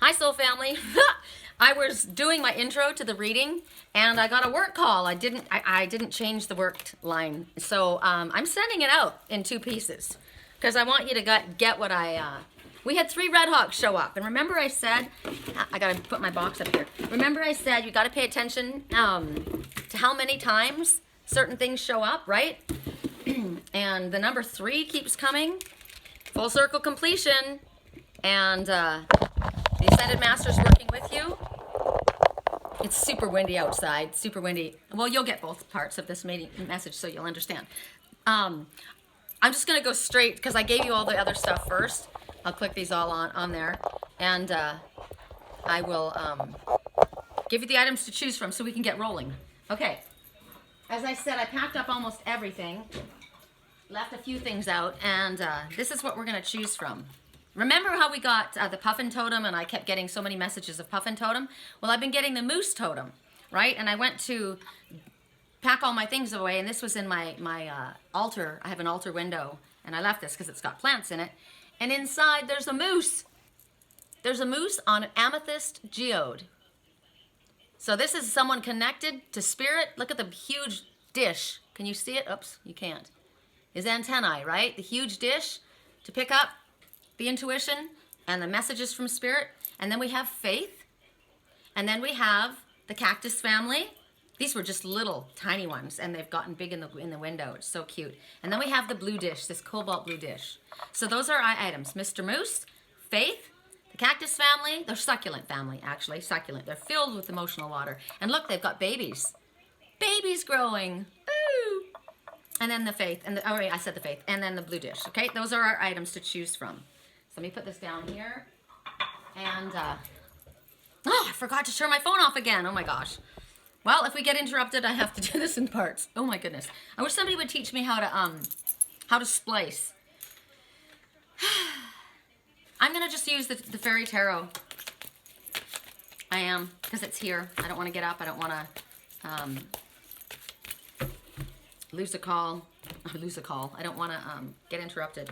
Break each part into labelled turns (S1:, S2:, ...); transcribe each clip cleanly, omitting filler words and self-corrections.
S1: Hi, Soul Family. I was doing my intro to the reading, and I got a work call. I didn't change the work line, so I'm sending it out in two pieces because I want you to get what I. We had 3 Red Hawks show up, and remember I said I gotta put my box up here. Remember I said you gotta pay attention to how many times certain things show up, right? And the number 3 keeps coming. Full circle completion, and the Ascended Master's working with you. It's super windy outside, super windy. Well, you'll get both parts of this message, so you'll understand. I'm just gonna go straight, because I gave you all the other stuff first. I'll click these all on there, and I will give you the items to choose from so we can get rolling. Okay, as I said, I packed up almost everything, left a few things out, and this is what we're gonna choose from. Remember how we got the Puffin Totem, and I kept getting so many messages of Puffin Totem? Well, I've been getting the Moose Totem, right? And I went to pack all my things away, and this was in my altar. I have an altar window, and I left this because it's got plants in it. And inside, there's a moose. There's a moose on an amethyst geode. So this is someone connected to spirit. Look at the huge dish. Can you see it? Oops, you can't. His antennae, right? The huge dish to pick up the intuition and the messages from spirit. And then we have faith. And then we have the cactus family. These were just little tiny ones, and they've gotten big in the window. It's so cute. And then we have the blue dish, this cobalt blue dish. So those are our items. Mr. Moose, faith, the cactus family, they're succulent family, actually, succulent. They're filled with emotional water. And look, they've got babies. Babies growing. Boo! And then the faith, and the, oh, I said the faith, and then the blue dish, okay? Those are our items to choose from. So let me put this down here. And, oh, I forgot to turn my phone off again. Oh my gosh. Well, if we get interrupted, I have to do this in parts. Oh my goodness. I wish somebody would teach me how to splice. I'm gonna just use the Fairy Tarot. I am, because it's here. I don't want to get up. I don't want to lose a call. I don't want to get interrupted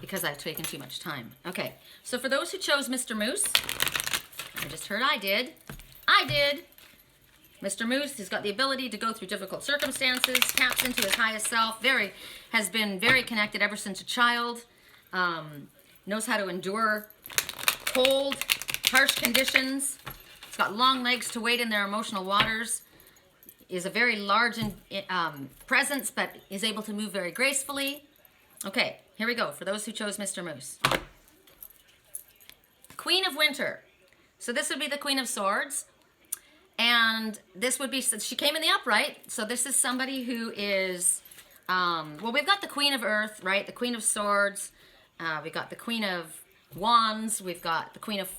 S1: because I've taken too much time. Okay, so for those who chose Mr. Moose, I just heard I did. Mr. Moose has got the ability to go through difficult circumstances, taps into his highest self, has been very connected ever since a child, knows how to endure cold, harsh conditions. He's got long legs to wade in their emotional waters, is a very large presence, but is able to move very gracefully. Okay, here we go, for those who chose Mr. Moose. Queen of Winter. So this would be the Queen of Swords. And this would be, she came in the upright, so this is somebody who is, well, we've got the Queen of Earth, right? The Queen of Swords. We've got the Queen of Wands. We've got the Queen of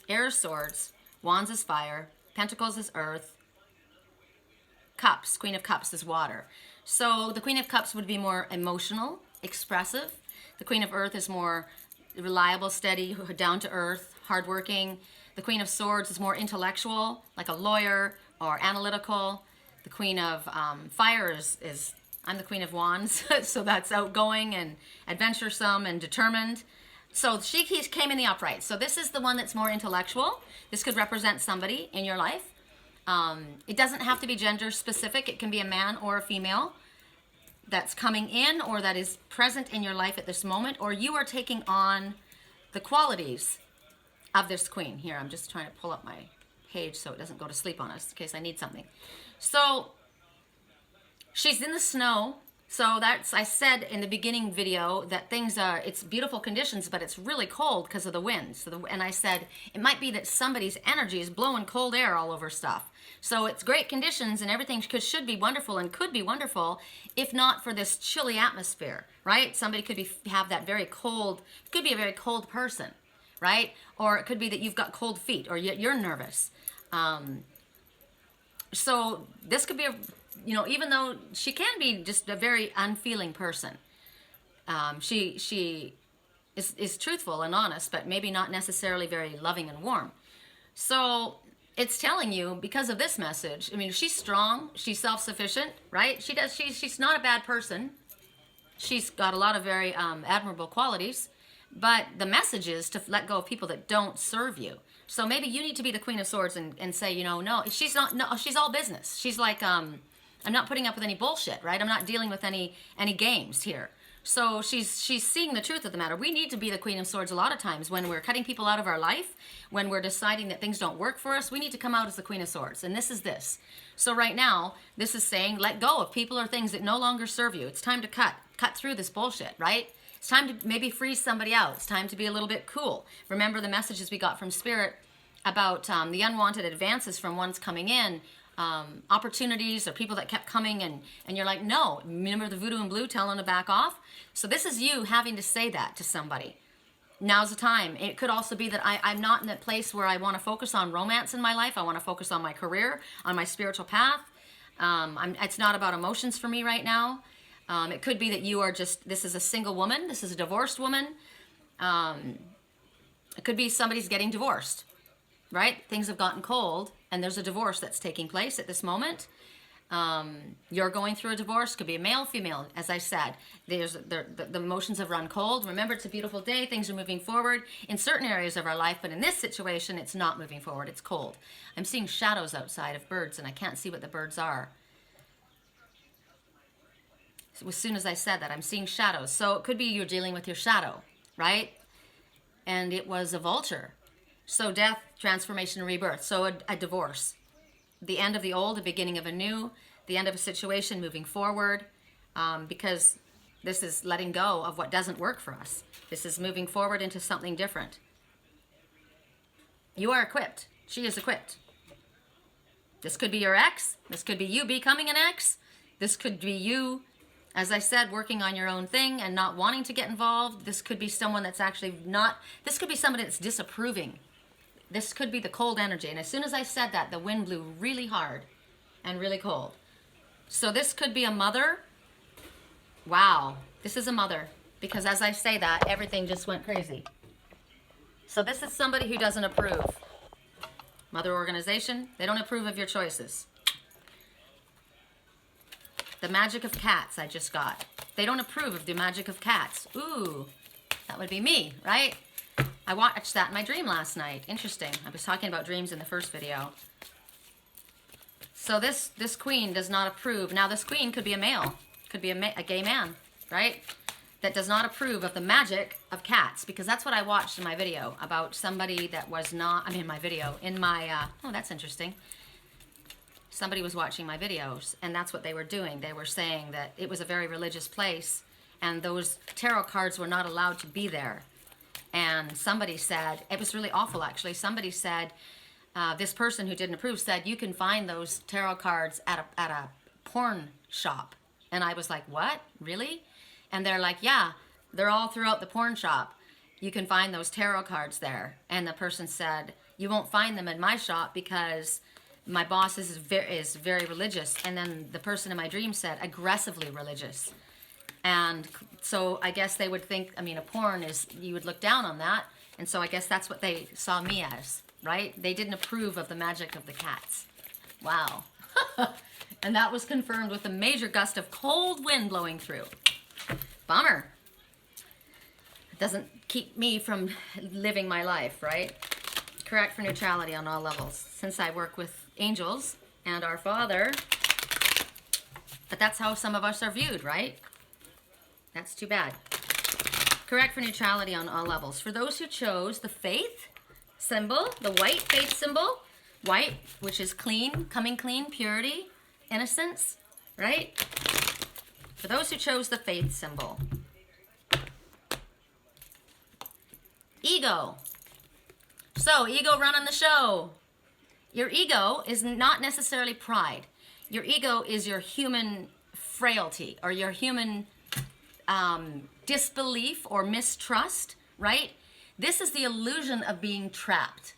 S1: Air Swords. Wands is fire. Pentacles is earth. Cups, Queen of Cups is water. So the Queen of Cups would be more emotional, expressive. The Queen of Earth is more reliable, steady, down to earth, hardworking. The Queen of Swords is more intellectual, like a lawyer or analytical. The Queen of Fire is I'm the Queen of Wands, so that's outgoing and adventuresome and determined. So she came in the upright. So this is the one that's more intellectual. This could represent somebody in your life. It doesn't have to be gender specific. It can be a man or a female that's coming in or that is present in your life at this moment, or you are taking on the qualities of this queen. Here, I'm just trying to pull up my page so it doesn't go to sleep on us in case I need something. So she's in the snow. So that's, I said in the beginning video that things are, it's beautiful conditions, but it's really cold because of the wind. So and I said it might be that somebody's energy is blowing cold air all over stuff. So it's great conditions and everything should be wonderful and could be wonderful if not for this chilly atmosphere, right? Somebody could have that very cold, could be a very cold person, right? Or it could be that you've got cold feet or you're nervous. So this could be even though she can be just a very unfeeling person, she is truthful and honest, but maybe not necessarily very loving and warm. So it's telling you, because of this message, I mean, she's strong, she's self-sufficient, right? She's not a bad person. She's got a lot of very admirable qualities. But the message is to let go of people that don't serve you. So maybe you need to be the Queen of Swords and say, you know, no, she's not, no, she's all business. She's like, I'm not putting up with any bullshit, right? I'm not dealing with any games here. So she's seeing the truth of the matter. We need to be the Queen of Swords a lot of times when we're cutting people out of our life, when we're deciding that things don't work for us. We need to come out as the Queen of Swords, and this is this. So right now, this is saying let go of people or things that no longer serve you. It's time to cut through this bullshit, right? It's time to maybe freeze somebody out. It's time to be a little bit cool. Remember the messages we got from Spirit about the unwanted advances from ones coming in. Opportunities or people that kept coming and you're like, no, remember the voodoo and blue telling to back off? So this is you having to say that to somebody. Now's the time. It could also be that I'm not in that place where I want to focus on romance in my life. I want to focus on my career, on my spiritual path. It's not about emotions for me right now. It could be that you are just, this is a single woman. This is a divorced woman. It could be somebody's getting divorced, right? Things have gotten cold. And there's a divorce that's taking place at this moment. You're going through a divorce. Could be a male, female. As I said, the emotions have run cold. Remember, it's a beautiful day. Things are moving forward in certain areas of our life. But in this situation, it's not moving forward. It's cold. I'm seeing shadows outside of birds, and I can't see what the birds are. So as soon as I said that, I'm seeing shadows. So it could be you're dealing with your shadow, right? And it was a vulture. So death, transformation, and rebirth. So a divorce. The end of the old, the beginning of a new, the end of a situation, moving forward. Because this is letting go of what doesn't work for us. This is moving forward into something different. You are equipped. She is equipped. This could be your ex. This could be you becoming an ex. This could be you, as I said, working on your own thing and not wanting to get involved. This could be someone that's actually not, this could be somebody that's disapproving. This could be the cold energy. And as soon as I said that, the wind blew really hard and really cold. So this could be a mother. Wow. This is a mother. Because as I say that, everything just went crazy. So this is somebody who doesn't approve. Mother organization, they don't approve of your choices. The magic of cats I just got. They don't approve of the magic of cats. Ooh, that would be me, right? I watched that in my dream last night. Interesting. I was talking about dreams in the first video. So this queen does not approve. Now this queen could be a male. Could be a gay man, right? That does not approve of the magic of cats. Because that's what I watched in my video about somebody that was not, I mean my video, in my, oh that's interesting. Somebody was watching my videos and that's what they were doing. They were saying that it was a very religious place and those tarot cards were not allowed to be there. And somebody said, it was really awful actually, somebody said, this person who didn't approve said, you can find those tarot cards at a porn shop. And I was like, what? Really? And they're like, yeah, they're all throughout the porn shop. You can find those tarot cards there. And the person said, you won't find them in my shop because my boss is very religious. And then the person in my dream said, aggressively religious. And so I guess they would think, I mean, a porn is, you would look down on that. And so I guess that's what they saw me as, right? They didn't approve of the magic of the cats. Wow. And that was confirmed with a major gust of cold wind blowing through. Bummer. It doesn't keep me from living my life, right? Correct for neutrality on all levels. Since I work with angels and our Father, but that's how some of us are viewed, right? That's too bad. Correct for neutrality on all levels. For those who chose the faith symbol, the white faith symbol, white, which is clean, coming clean, purity, innocence, right? For those who chose the faith symbol. Ego. So, ego running the show. Your ego is not necessarily pride. Your ego is your human frailty or your human disbelief or mistrust, right? This is the illusion of being trapped.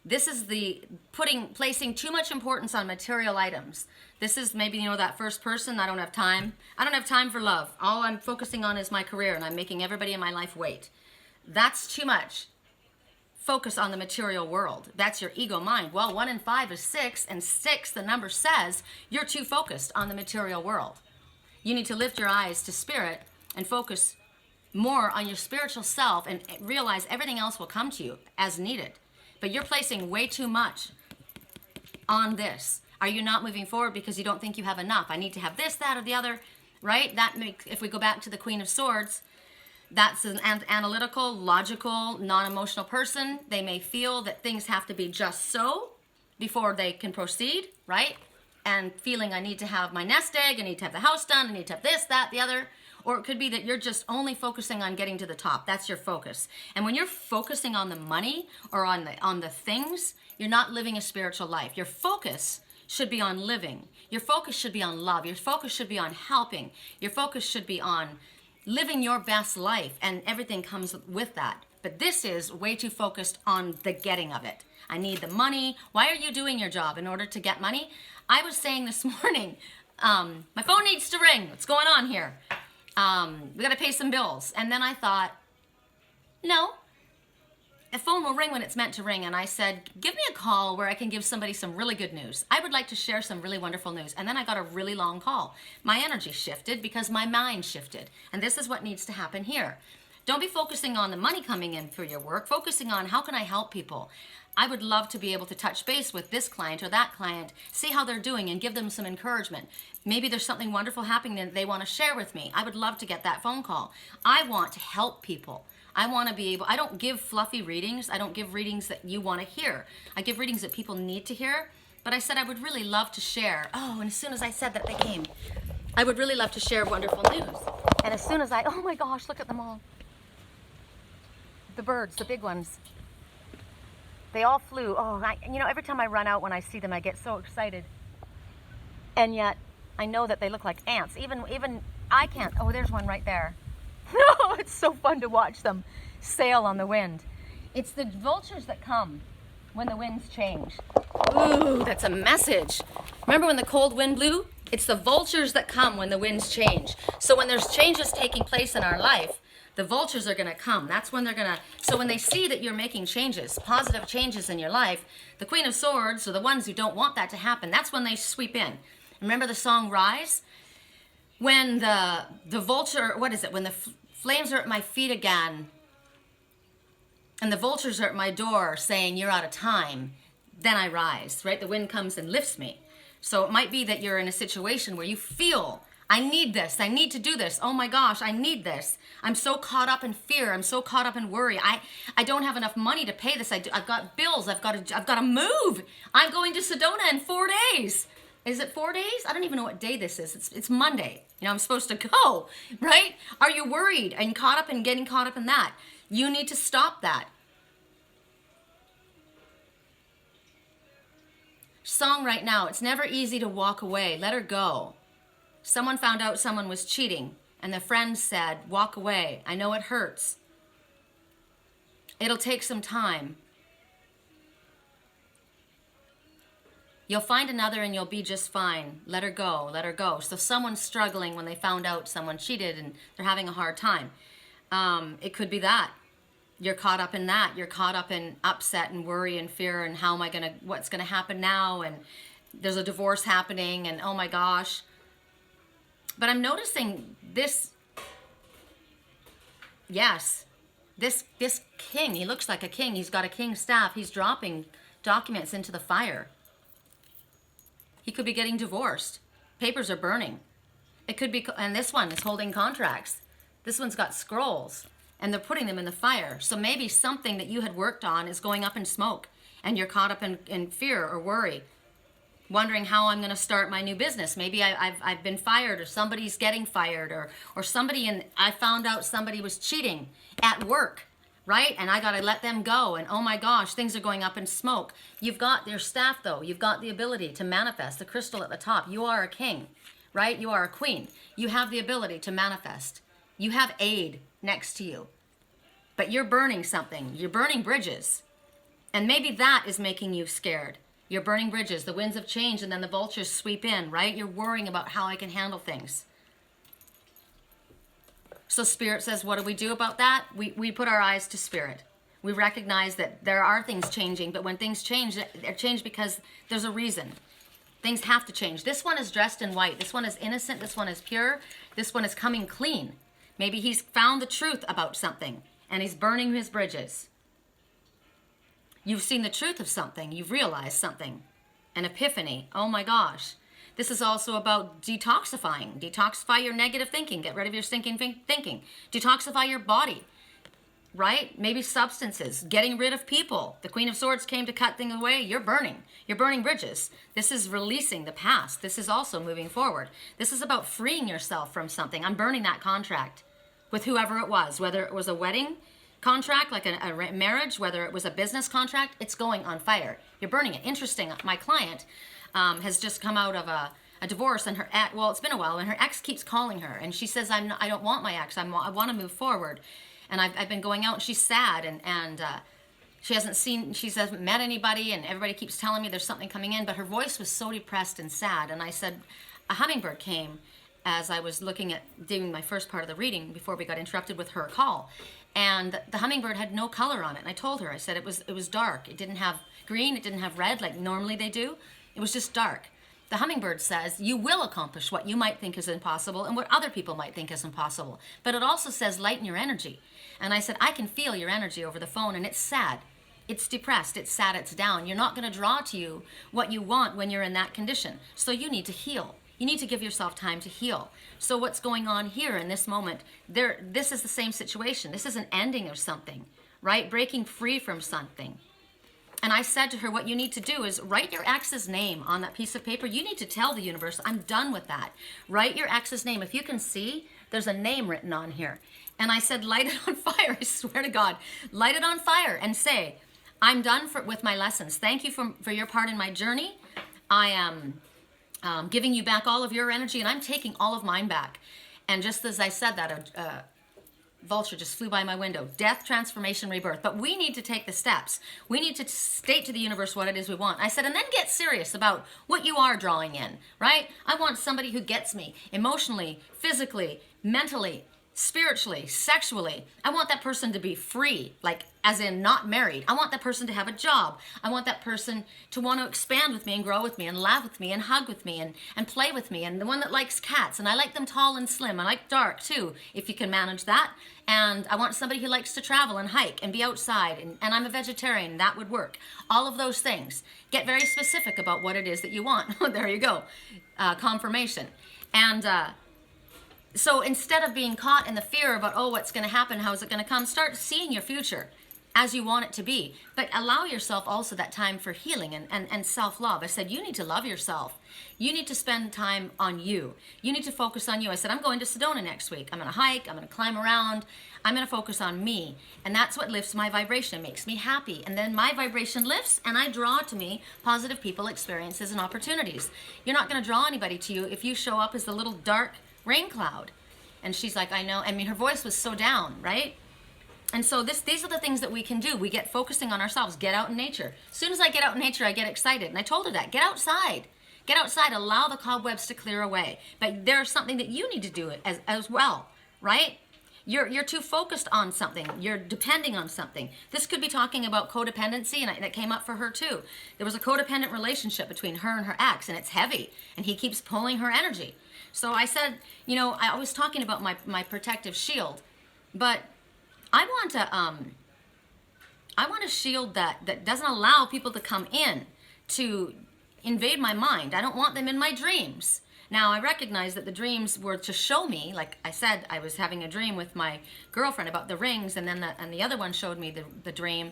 S1: This is the placing too much importance on material items. This is maybe, you know, that first person, I don't have time. I don't have time for love. All I'm focusing on is my career and I'm making everybody in my life wait. That's too much. Focus on the material world. That's your ego mind. Well, 1 and 5 is 6, and 6, the number says, you're too focused on the material world. You need to lift your eyes to spirit and focus more on your spiritual self and realize everything else will come to you as needed. But you're placing way too much on this. Are you not moving forward because you don't think you have enough? I need to have this, that, or the other, right? That makes, if we go back to the Queen of Swords, that's an analytical, logical, non-emotional person. They may feel that things have to be just so before they can proceed, right? And feeling I need to have my nest egg, I need to have the house done, I need to have this, that, the other. Or it could be that you're just only focusing on getting to the top. That's your focus. And when you're focusing on the money or on the things, you're not living a spiritual life. Your focus should be on living. Your focus should be on love. Your focus should be on helping. Your focus should be on living your best life, and everything comes with that. But this is way too focused on the getting of it. I need the money. Why are you doing your job? In order to get money? I was saying this morning, my phone needs to ring. What's going on here? We got to pay some bills. And then I thought, no, a phone will ring when it's meant to ring. And I said, give me a call where I can give somebody some really good news. I would like to share some really wonderful news. And then I got a really long call. My energy shifted because my mind shifted. And this is what needs to happen here. Don't be focusing on the money coming in for your work, focusing on how can I help people. I would love to be able to touch base with this client or that client, see how they're doing and give them some encouragement. Maybe there's something wonderful happening that they want to share with me. I would love to get that phone call. I want to help people. I want to be able, I don't give fluffy readings. I don't give readings that you want to hear. I give readings that people need to hear. But I said I would really love to share. Oh, and as soon as I said that, they came. I would really love to share wonderful news. And as soon as oh my gosh, look at them all. The birds, the big ones. They all flew. Oh, every time I run out when I see them, I get so excited. And yet, I know that they look like ants. Even I can't. Oh, there's one right there. No, it's so fun to watch them sail on the wind. It's the vultures that come when the winds change. Ooh, that's a message. Remember when the cold wind blew? It's the vultures that come when the winds change. So when there's changes taking place in our life, the vultures are going to come. That's when they're going to, so when they see that you're making changes, positive changes in your life, the Queen of Swords, or the ones who don't want that to happen, that's when they sweep in. Remember the song Rise? When the vulture, what is it? When the flames are at my feet again, and the vultures are at my door saying, you're out of time, then I rise, right? The wind comes and lifts me. So it might be that you're in a situation where you feel, I need this. I need to do this. Oh my gosh, I need this. I'm so caught up in fear. I'm so caught up in worry. I don't have enough money to pay this. I've got bills. I've got to move. I'm going to Sedona in 4 days. Is it 4 days? I don't even know what day this is. It's Monday. I'm supposed to go, right? Are you worried and caught up in getting caught up in that? You need to stop that. Song right now, it's never easy to walk away. Let her go. Someone found out someone was cheating, and the friend said, walk away. I know it hurts. It'll take some time. You'll find another and you'll be just fine. Let her go, let her go. So someone's struggling when they found out someone cheated and they're having a hard time. It could be that. You're caught up in that. You're caught up in upset and worry and fear and what's gonna happen now, and there's a divorce happening and oh my gosh. But I'm noticing this, yes, this king, he looks like a king. He's got a king's staff. He's dropping documents into the fire. He could be getting divorced. Papers are burning. It could be, and this one is holding contracts. This one's got scrolls, and they're putting them in the fire. So maybe something that you had worked on is going up in smoke, and you're caught up in fear or worry, wondering how I'm going to start my new business. Maybe I've been fired, or somebody's getting fired, or somebody, I found out somebody was cheating at work. Right? And I got to let them go. And oh my gosh, things are going up in smoke. You've got your staff though. You've got the ability to manifest. The crystal at the top. You are a king, right? You are a queen. You have the ability to manifest. You have aid next to you. But you're burning something. You're burning bridges. And maybe that is making you scared. You're burning bridges. The winds have changed and then the vultures sweep in, right? You're worrying about how I can handle things. So Spirit says, what do we do about that? We put our eyes to Spirit. We recognize that there are things changing, but when things change, they're changed because there's a reason. Things have to change. This one is dressed in white. This one is innocent. This one is pure. This one is coming clean. Maybe he's found the truth about something and he's burning his bridges. You've seen the truth of something. You've realized something. An epiphany. Oh my gosh. This is also about detoxifying. Detoxify your negative thinking. Get rid of your stinking thinking. Detoxify your body. Right? Maybe substances. Getting rid of people. The Queen of Swords came to cut things away. You're burning. You're burning bridges. This is releasing the past. This is also moving forward. This is about freeing yourself from something. I'm burning that contract with whoever it was. Whether it was a wedding contract, like a marriage, whether it was a business contract, it's going on fire. You're burning it. Interesting. My client has just come out of a divorce, and her ex, well, it's been a while, and her ex keeps calling her, and she says, I don't want my ex. I want to move forward. And I've been going out, and she's sad, and she hasn't met anybody, and everybody keeps telling me there's something coming in, but her voice was so depressed and sad. And I said, a hummingbird came as I was looking at doing my first part of the reading before we got interrupted with her call. And the hummingbird had no color on it. And I told her, I said it was dark. It didn't have green, it didn't have red like normally they do. It was just dark. The hummingbird says you will accomplish what you might think is impossible and what other people might think is impossible. But it also says lighten your energy. And I said, I can feel your energy over the phone, and it's sad. It's depressed, it's sad, it's down. You're not going to draw to you what you want when you're in that condition. So you need to heal. You need to give yourself time to heal. So what's going on here in this moment, this is the same situation. This is an ending of something, right? Breaking free from something. And I said to her, what you need to do is write your ex's name on that piece of paper. You need to tell the universe, I'm done with that. Write your ex's name. If you can see, there's a name written on here. And I said, light it on fire. I swear to God, light it on fire and say, I'm done with my lessons. Thank you for your part in my journey. I am giving you back all of your energy, and I'm taking all of mine back. And just as I said that, a vulture just flew by my window. Death, transformation, rebirth. But we need to take the steps. We need to state to the universe what it is we want. I said, and then get serious about what you are drawing in, right? I want somebody who gets me emotionally, physically, mentally, spiritually, sexually. I want that person to be free, like as in not married. I want that person to have a job. I want that person to want to expand with me and grow with me and laugh with me and hug with me and play with me. And the one that likes cats, and I like them tall and slim. I like dark too, if you can manage that. And I want somebody who likes to travel and hike and be outside, and I'm a vegetarian. That would work. All of those things. Get very specific about what it is that you want. There you go. Confirmation. And so instead of being caught in the fear about, oh, what's going to happen, how is it going to come, start seeing your future as you want it to be. But allow yourself also that time for healing and self-love. I said, you need to love yourself. You need to spend time on you. You need to focus on you. I said, I'm going to Sedona next week. I'm going to hike. I'm going to climb around. I'm going to focus on me. And that's what lifts my vibration. It makes me happy. And then my vibration lifts, and I draw to me positive people, experiences, and opportunities. You're not going to draw anybody to you if you show up as the little dark rain cloud. And she's like, I know. I mean, her voice was so down, right? And so these are the things that we can do. We get focusing on ourselves. Get out in nature. As soon as I get out in nature, I get excited. And I told her that. Get outside. Get outside. Allow the cobwebs to clear away. But there's something that you need to do as well, right? You're too focused on something. You're depending on something. This could be talking about codependency, and that came up for her too. There was a codependent relationship between her and her ex, and it's heavy, and he keeps pulling her energy. So I said, I was talking about my protective shield, but I want a shield that doesn't allow people to come in to invade my mind. I don't want them in my dreams. Now, I recognize that the dreams were to show me, like I said, I was having a dream with my girlfriend about the rings, and then the other one showed me the dream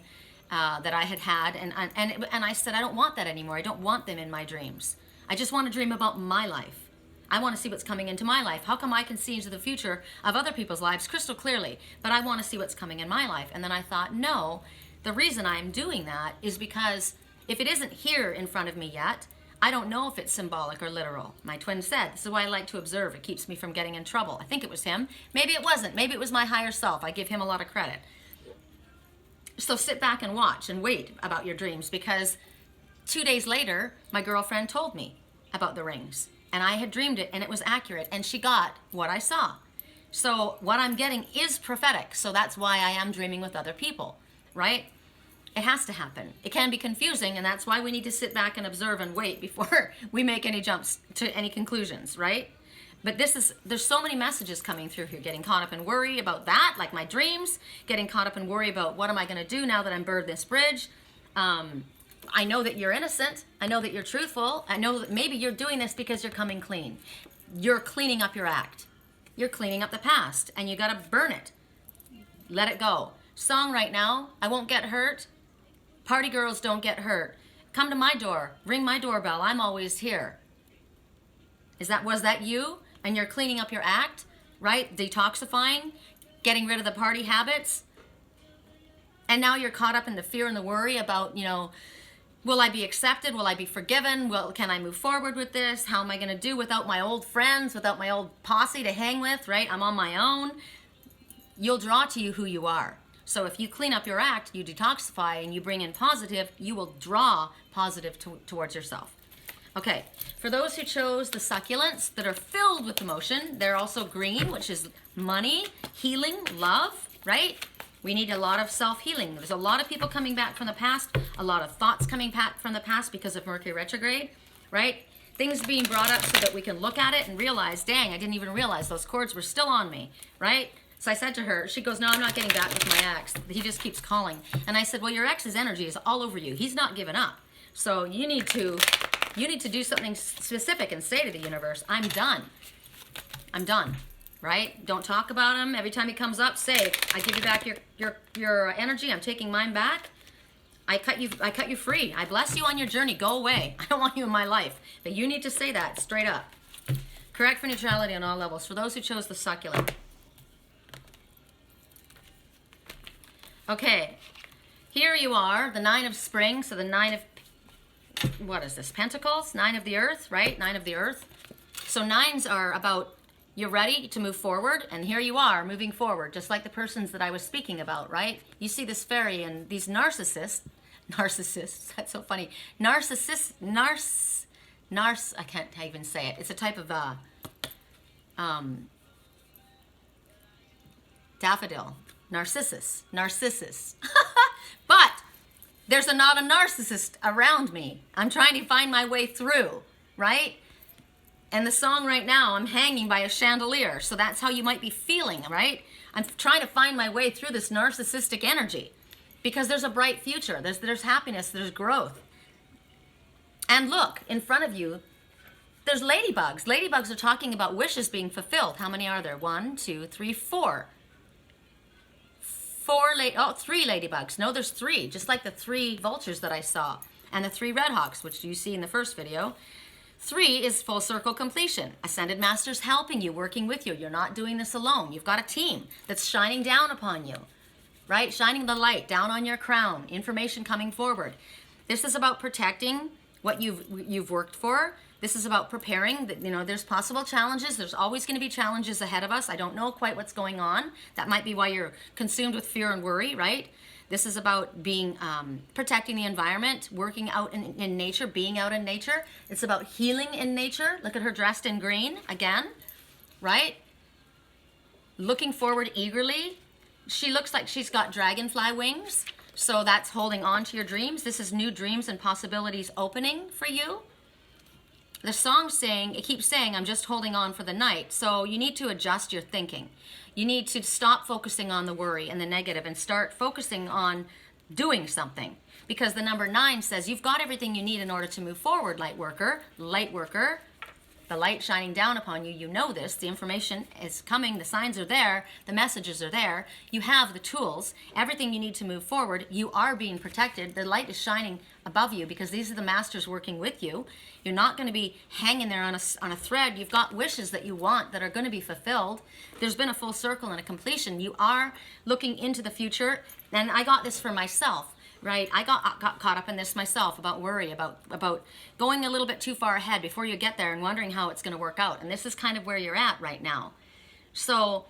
S1: that I had, and I said, I don't want that anymore. I don't want them in my dreams. I just want to dream about my life. I want to see what's coming into my life. How come I can see into the future of other people's lives crystal clearly, but I want to see what's coming in my life? And then I thought, no, the reason I'm doing that is because if it isn't here in front of me yet, I don't know if it's symbolic or literal. My twin said, this is why I like to observe. It keeps me from getting in trouble. I think it was him. Maybe it wasn't. Maybe it was my higher self. I give him a lot of credit. So sit back and watch and wait about your dreams, because 2 days later, my girlfriend told me about the rings. And I had dreamed it, and it was accurate, and she got what I saw. So what I'm getting is prophetic, so that's why I am dreaming with other people, right? It has to happen. It can be confusing, and that's why we need to sit back and observe and wait before we make any jumps to any conclusions, right? But there's so many messages coming through here. Getting caught up in worry about that, like my dreams. Getting caught up in worry about what am I going to do now that I'm burned this bridge. I know that you're innocent. I know that you're truthful. I know that maybe you're doing this because you're coming clean. You're cleaning up your act. You're cleaning up the past, and you got to burn it. Let it go. Song right now, I won't get hurt. Party girls don't get hurt. Come to my door. Ring my doorbell. I'm always here. Was that you? And you're cleaning up your act, right? Detoxifying, getting rid of the party habits. And now you're caught up in the fear and the worry about, will I be accepted? Will I be forgiven? Can I move forward with this? How am I going to do without my old friends, without my old posse to hang with, right? I'm on my own. You'll draw to you who you are. So if you clean up your act, you detoxify, and you bring in positive, you will draw positive towards yourself. Okay, for those who chose the succulents that are filled with emotion, they're also green, which is money, healing, love, right? We need a lot of self-healing. There's a lot of people coming back from the past, a lot of thoughts coming back from the past because of Mercury retrograde, right? Things being brought up so that we can look at it and realize, dang, I didn't even realize those cords were still on me, right? So I said to her, she goes, no, I'm not getting back with my ex. He just keeps calling. And I said, well, your ex's energy is all over you. He's not giving up. So you need to do something specific and say to the universe, I'm done. I'm done, right? Don't talk about him. Every time he comes up, say, I give you back your energy. I'm taking mine back. I cut you free. I bless you on your journey. Go away. I don't want you in my life. But you need to say that straight up. Correct for neutrality on all levels. For those who chose the succulent. Okay. Here you are, the 9 of spring. So the 9 of, what is this? Pentacles? 9 of the earth, right? 9 of the earth. So 9s are about you're ready to move forward, and here you are moving forward, just like the persons that I was speaking about, right? You see this fairy and these narcissists, that's so funny. I can't even say it. It's a type of daffodil, narcissus. But there's not a narcissist around me. I'm trying to find my way through, right? And the song right now, I'm hanging by a chandelier. So that's how you might be feeling, right? I'm trying to find my way through this narcissistic energy because there's a bright future. There's happiness. There's growth. And look, in front of you, there's ladybugs. Ladybugs are talking about wishes being fulfilled. How many are there? 1, 2, 3, 4. 3 ladybugs. No, there's 3, just like the 3 vultures that I saw. And the 3 red hawks, which you see in the first video. 3 is full circle completion. Ascended Masters helping you, working with you. You're not doing this alone. You've got a team that's shining down upon you, right? Shining the light down on your crown. Information coming forward. This is about protecting what you've worked for. This is about preparing. There's possible challenges. There's always going to be challenges ahead of us. I don't know quite what's going on. That might be why you're consumed with fear and worry, right? This is about being protecting the environment, working out in nature, being out in nature. It's about healing in nature. Look at her dressed in green again, right? Looking forward eagerly. She looks like she's got dragonfly wings. So that's holding on to your dreams. This is new dreams and possibilities opening for you. The song's saying, it keeps saying, I'm just holding on for the night. So you need to adjust your thinking. You need to stop focusing on the worry and the negative and start focusing on doing something. Because the number 9 says you've got everything you need in order to move forward, light worker. Light worker, the light shining down upon you. You know this. The information is coming. The signs are there. The messages are there. You have the tools. Everything you need to move forward. You are being protected. The light is shining above you because these are the masters working with you. You're not going to be hanging there on a thread. You've got wishes that you want that are going to be fulfilled. There's been a full circle and a completion. You are looking into the future. And I got this for myself, right? I got caught up in this myself about worry, about going a little bit too far ahead before you get there and wondering how it's going to work out. And this is kind of where you're at right now. So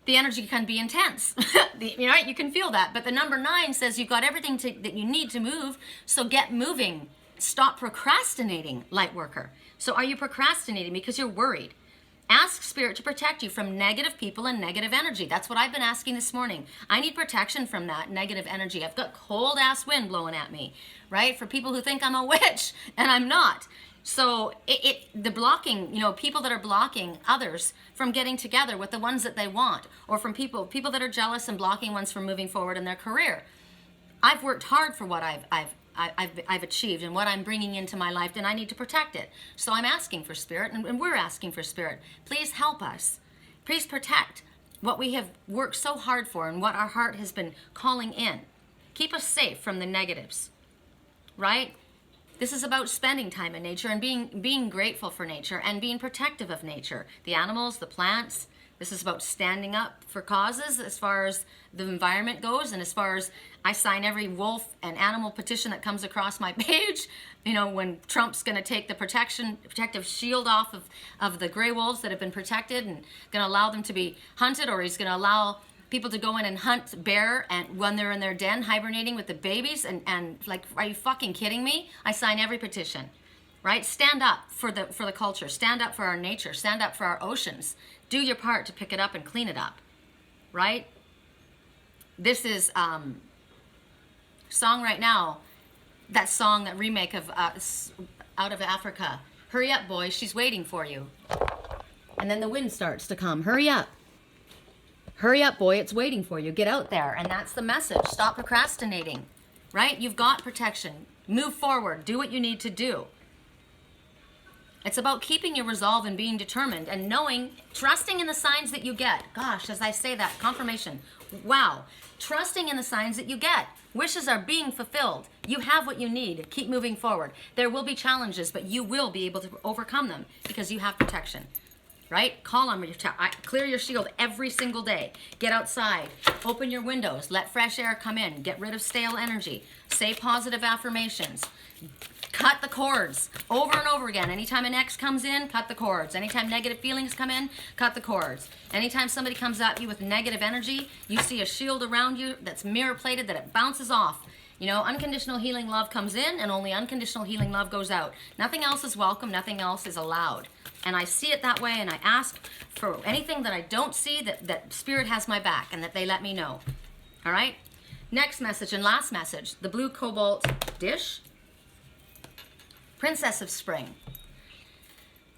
S1: the energy can be intense. Right? You can feel that. But the number 9 says you've got everything that you need to move. So get moving. Stop procrastinating, light worker. So are you procrastinating because you're worried? Ask Spirit to protect you from negative people and negative energy. That's what I've been asking this morning. I need protection from that negative energy. I've got cold ass wind blowing at me, right? For people who think I'm a witch, and I'm not. So the blocking, people that are blocking others from getting together with the ones that they want, or from people that are jealous and blocking ones from moving forward in their career. I've worked hard for what I've achieved and what I'm bringing into my life, and I need to protect it. So I'm asking for Spirit, and we're asking for Spirit. Please help us. Please protect what we have worked so hard for and what our heart has been calling in. Keep us safe from the negatives, right? This is about spending time in nature and being grateful for nature and being protective of nature. The animals, the plants. This is about standing up for causes as far as the environment goes, and as far as I sign every wolf and animal petition that comes across my page. When Trump's going to take the protective shield off of the gray wolves that have been protected and going to allow them to be hunted, or he's going to allow people to go in and hunt bear and when they're in their den hibernating with the babies, and like, are you fucking kidding me? I sign every petition, right? Stand up for the culture. Stand up for our nature. Stand up for our oceans. Do your part to pick it up and clean it up, right? This is song right now, that song, that remake of Out of Africa. Hurry up, boy, she's waiting for you. And then the wind starts to come. Hurry up. Hurry up, boy, it's waiting for you. Get out there. And that's the message. Stop procrastinating, right? You've got protection. Move forward. Do what you need to do. It's about keeping your resolve and being determined and knowing, trusting in the signs that you get. Gosh, as I say that, confirmation. Wow. Trusting in the signs that you get. Wishes are being fulfilled. You have what you need. Keep moving forward. There will be challenges, but you will be able to overcome them because you have protection. Right? Call on your clear your shield every single day. Get outside. Open your windows. Let fresh air come in. Get rid of stale energy. Say positive affirmations. Cut the cords over and over again. Anytime an ex comes in, cut the cords. Anytime negative feelings come in, cut the cords. Anytime somebody comes at you with negative energy, you see a shield around you that's mirror plated that it bounces off. Unconditional healing love comes in, and only unconditional healing love goes out. Nothing else is welcome. Nothing else is allowed. And I see it that way, and I ask for anything that I don't see, that Spirit has my back, and that they let me know. All right? Next message and last message. The blue cobalt dish. Princess of Spring.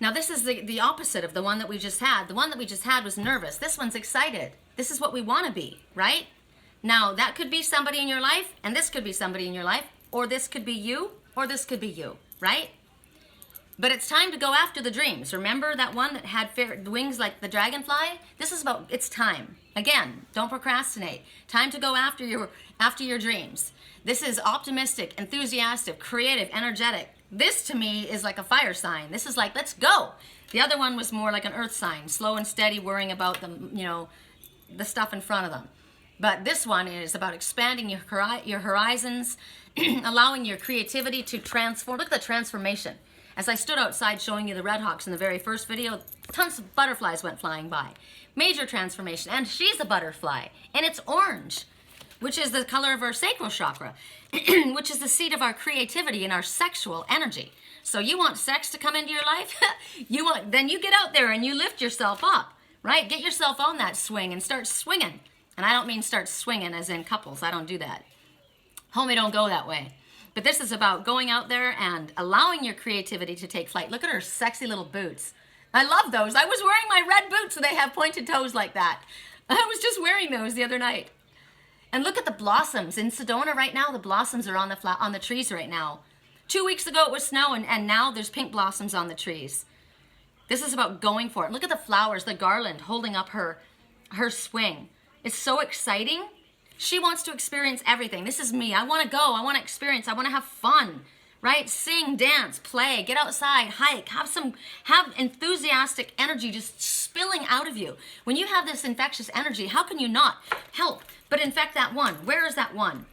S1: Now this is the opposite of the one that we just had. The one that we just had was nervous. This one's excited. This is what we want to be, right? Now that could be somebody in your life, and this could be somebody in your life, or this could be you, or this could be you, right? But it's time to go after the dreams. Remember that one that had wings like the dragonfly? This is about, it's time. Again, don't procrastinate. Time to go after your dreams. This is optimistic, enthusiastic, creative, energetic. This to me is like a fire sign. This is like, let's go. The other one was more like an earth sign, slow and steady, worrying about the stuff in front of them. But this one is about expanding your horizons, allowing your creativity to transform. Look at the transformation. As I stood outside showing you the Red Hawks in the very first video, tons of butterflies went flying by. Major transformation. And she's a butterfly. And it's orange, which is the color of our sacral chakra, which is the seat of our creativity and our sexual energy. So you want sex to come into your life? Then you get out there and you lift yourself up, right? Get yourself on that swing and start swinging. And I don't mean start swinging as in couples. I don't do that. Homie, don't go that way. But this is about going out there and allowing your creativity to take flight. Look at her sexy little boots. I love those. I was wearing my red boots, so they have pointed toes like that. I was just wearing those the other night. And look at the blossoms. In Sedona right now, the blossoms are on the trees right now. 2 weeks ago it was snow, and now there's pink blossoms on the trees. This is about going for it. Look at the flowers, the garland holding up her swing. It's so exciting. She wants to experience everything. This is me. I want to go. I want to experience. I want to have fun, right? Sing, dance, play, get outside, hike, have enthusiastic energy just spilling out of you. When you have this infectious energy, how can you not help but infect that one? Where is that one?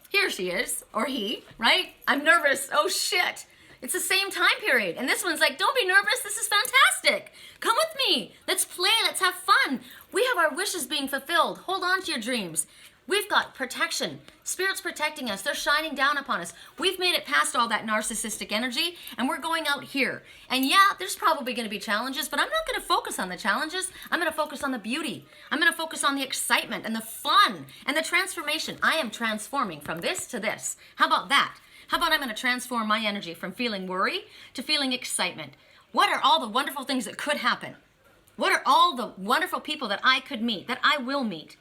S1: Here she is, or he, right? I'm nervous. Oh shit. It's the same time period. And this one's like, don't be nervous. This is fantastic. Come with me. Let's play. Let's have fun. We have our wishes being fulfilled. Hold on to your dreams. We've got protection. Spirit's protecting us. They're shining down upon us. We've made it past all that narcissistic energy, and we're going out here. And yeah, there's probably going to be challenges, but I'm not going to focus on the challenges. I'm going to focus on the beauty. I'm going to focus on the excitement and the fun and the transformation. I am transforming from this to this. How about that? How about I'm going to transform my energy from feeling worry to feeling excitement? What are all the wonderful things that could happen? What are all the wonderful people that I could meet, that I will meet?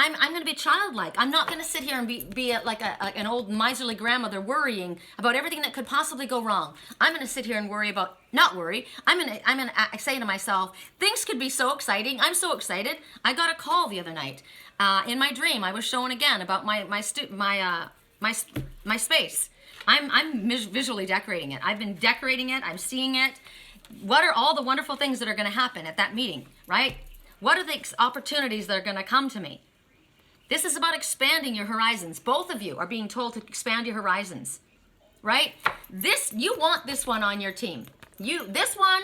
S1: I'm going to be childlike. I'm not going to sit here and be like an old miserly grandmother worrying about everything that could possibly go wrong. I'm going to sit here and not worry. I'm going to say to myself, things could be so exciting. I'm so excited. I got a call the other night. In my dream, I was shown again about my space. I'm visually decorating it. I've been decorating it. I'm seeing it. What are all the wonderful things that are going to happen at that meeting, right? What are the opportunities that are going to come to me? This is about expanding your horizons. Both of you are being told to expand your horizons, right? You want this one on your team. This one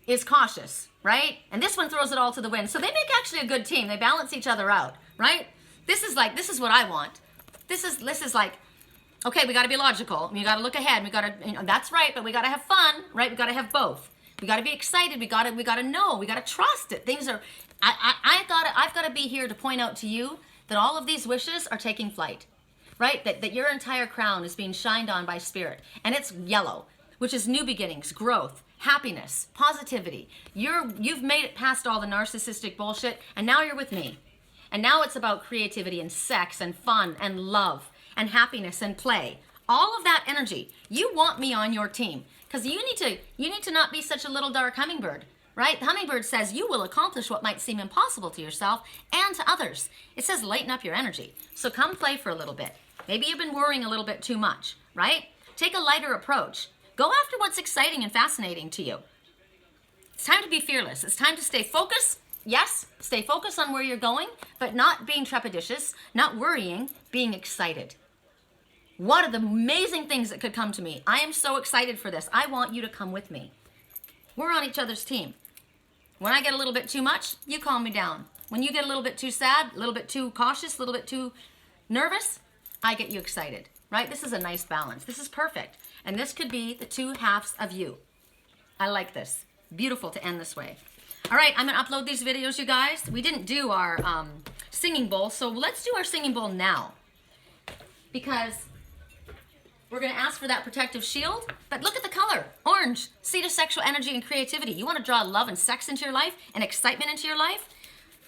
S1: is cautious, right? And this one throws it all to the wind. So they make actually a good team. They balance each other out, right? This is what I want. This is like, okay, we got to be logical. We got to look ahead. We got to, that's right, but we got to have fun, right? We got to have both. We got to be excited. We got to know. We got to trust it. Things are. I've got to be here to point out to you that all of these wishes are taking flight, right? That your entire crown is being shined on by Spirit, and it's yellow, which is new beginnings, growth, happiness, positivity. You've made it past all the narcissistic bullshit, and now you're with me. And now it's about creativity and sex and fun and love and happiness and play. All of that energy. You want me on your team because you need to not be such a little dark hummingbird. Right? The hummingbird says you will accomplish what might seem impossible to yourself and to others. It says lighten up your energy. So come play for a little bit. Maybe you've been worrying a little bit too much, right? Take a lighter approach. Go after what's exciting and fascinating to you. It's time to be fearless. It's time to stay focused. Yes, stay focused on where you're going, but not being trepidatious, not worrying, being excited. What are the amazing things that could come to me? I am so excited for this. I want you to come with me. We're on each other's team. When I get a little bit too much, you calm me down. When you get a little bit too sad, a little bit too cautious, a little bit too nervous, I get you excited, right? This is a nice balance. This is perfect. And this could be the two halves of you. I like this. Beautiful to end this way. All right, I'm going to upload these videos, you guys. We didn't do our singing bowl, so let's do our singing bowl now. Because we're going to ask for that protective shield, but look at the color. Orange, seed of sexual energy and creativity. You want to draw love and sex into your life and excitement into your life?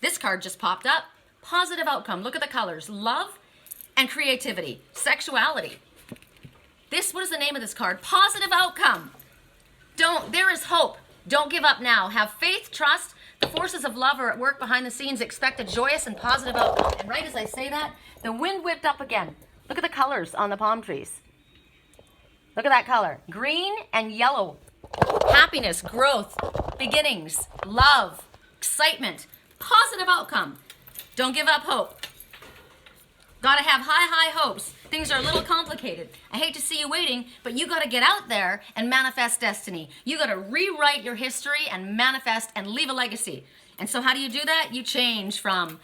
S1: This card just popped up. Positive outcome. Look at the colors. Love and creativity. Sexuality. What is the name of this card? Positive outcome. There is hope. Don't give up now. Have faith, trust. The forces of love are at work behind the scenes. Expect a joyous and positive outcome. And right as I say that, the wind whipped up again. Look at the colors on the palm trees. Look at that color. Green and yellow. Happiness, growth, beginnings, love, excitement, positive outcome. Don't give up hope. Gotta have high hopes. Things are a little complicated. I hate to see you waiting, but you gotta get out there and manifest destiny. You gotta rewrite your history and manifest and leave a legacy. And so how do you do that? You change from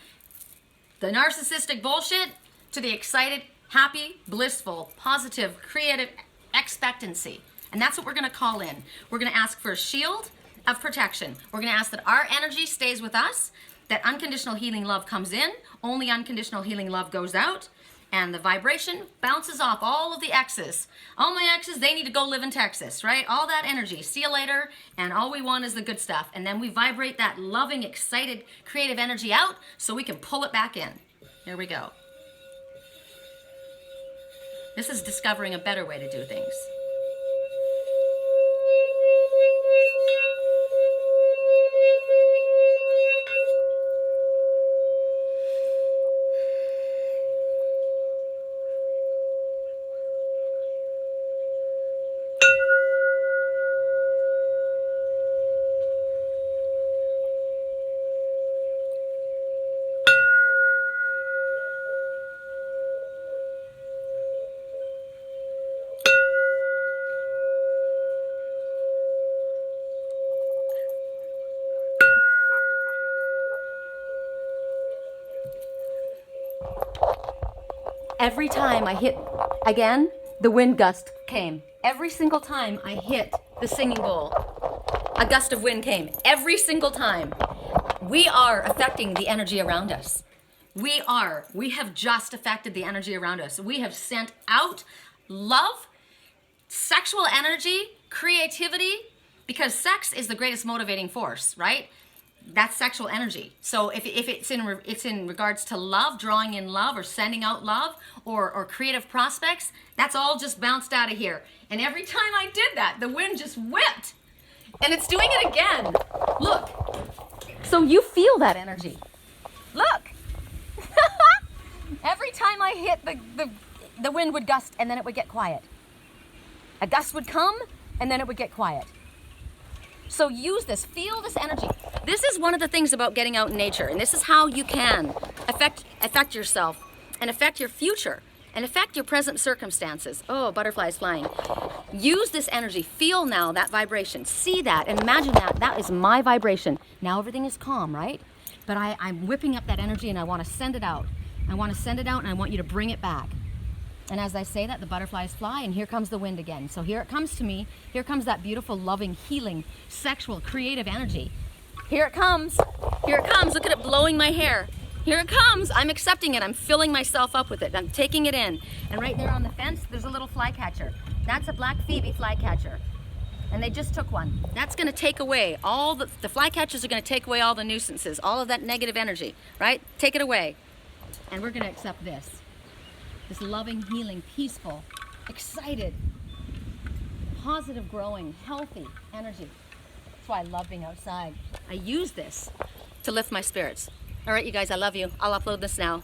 S1: the narcissistic bullshit to the excited, happy, blissful, positive, creative expectancy. And that's what we're going to call in. We're going to ask for a shield of protection. We're going to ask that our energy stays with us, that unconditional healing love comes in, only unconditional healing love goes out, and the vibration bounces off all of the exes. All my exes, they need to go live in Texas, right? All that energy. See you later, and all we want is the good stuff. And then we vibrate that loving, excited, creative energy out so we can pull it back in. Here we go. This is discovering a better way to do things. Every time I hit, again, the wind gust came. Every single time I hit the singing bowl, a gust of wind came. Every single time. We are affecting the energy around us. We are. We have just affected the energy around us. We have sent out love, sexual energy, creativity, because sex is the greatest motivating force, right? That's sexual energy. So if it's in regards to love, drawing in love, or sending out love, or creative prospects, that's all just bounced out of here. And every time I did that, the wind just whipped. And it's doing it again. Look. So you feel that energy. Look. Every time I hit, the wind would gust, and then it would get quiet. A gust would come, and then it would get quiet. So use this, feel this energy. This is one of the things about getting out in nature, and this is how you can affect yourself and affect your future and affect your present circumstances. Oh, butterflies flying. Use this energy. Feel now that vibration. See that. Imagine that. That is my vibration. Now everything is calm, right? But I'm whipping up that energy, and I want to send it out. I want to send it out, and I want you to bring it back. And as I say that, the butterflies fly, and here comes the wind again. So here it comes to me. Here comes that beautiful, loving, healing, sexual, creative energy. Here it comes. Here it comes. Look at it blowing my hair. Here it comes. I'm accepting it. I'm filling myself up with it. I'm taking it in. And right there on the fence, there's a little flycatcher. That's a black phoebe flycatcher. And they just took one. That's going to take away all the flycatchers are going to take away all the nuisances, all of that negative energy, right? Take it away. And we're going to accept this. This loving, healing, peaceful, excited, positive, growing, healthy energy. That's why I love being outside. I use this to lift my spirits. All right, you guys, I love you. I'll upload this now.